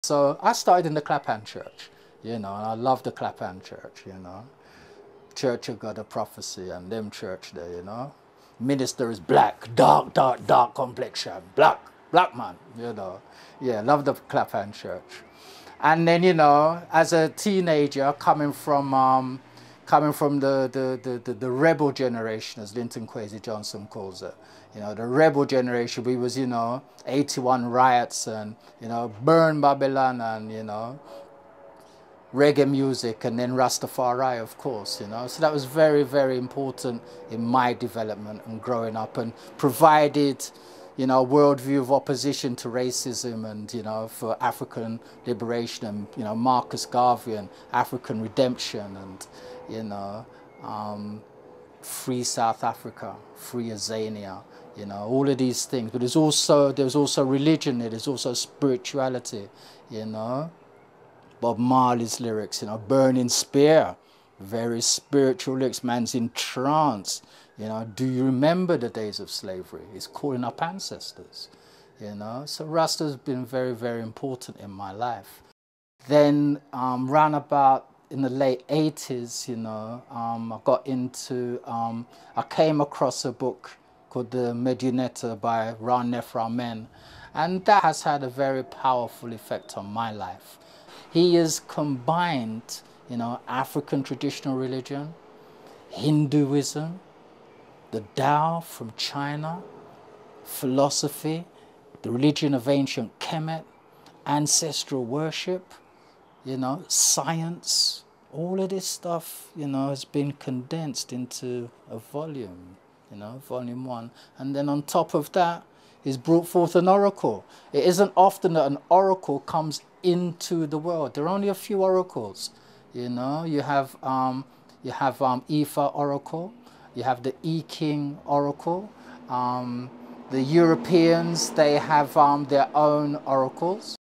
So I started in the Clapham Church, you know, and I love the Clapham Church, you know. Church of God of Prophecy and them church there, you know. Minister is black, dark complexion, black man, you know. Yeah, love the Clapham Church. And then, you know, as a teenager, coming from the rebel generation, as Linton Kwesi Johnson calls it, you know, the rebel generation, we was, you know, 81 riots and, you know, burn Babylon and, you know, reggae music and then Rastafari, of course, you know. So that was very, very important in my development and growing up, and provided, you know, a worldview of opposition to racism and, you know, for African liberation and, you know, Marcus Garvey and African redemption and, you know, free South Africa, free Azania, you know, all of these things. But there's also religion there, there's also spirituality, you know. Bob Marley's lyrics, you know, burning spear, very spiritual lyrics, man's in trance, you know, do you remember the days of slavery? He's calling up ancestors, you know. So Rasta's been very, very important in my life. Then round about in the late 80s, you know, I got into, I came across a book called The Medunetta by Ra Nefer Amen, and that has had a very powerful effect on my life. He has combined, you know, African traditional religion, Hinduism, the Tao from China, philosophy, the religion of ancient Kemet, ancestral worship, you know, science. All of this stuff, you know, has been condensed into a volume, you know, volume 1. And then on top of that, he's brought forth an oracle. It isn't often that an oracle comes into the world. There are only a few oracles, you know. You have Ifa oracle, you have the I-King oracle. The Europeans, they have their own oracles.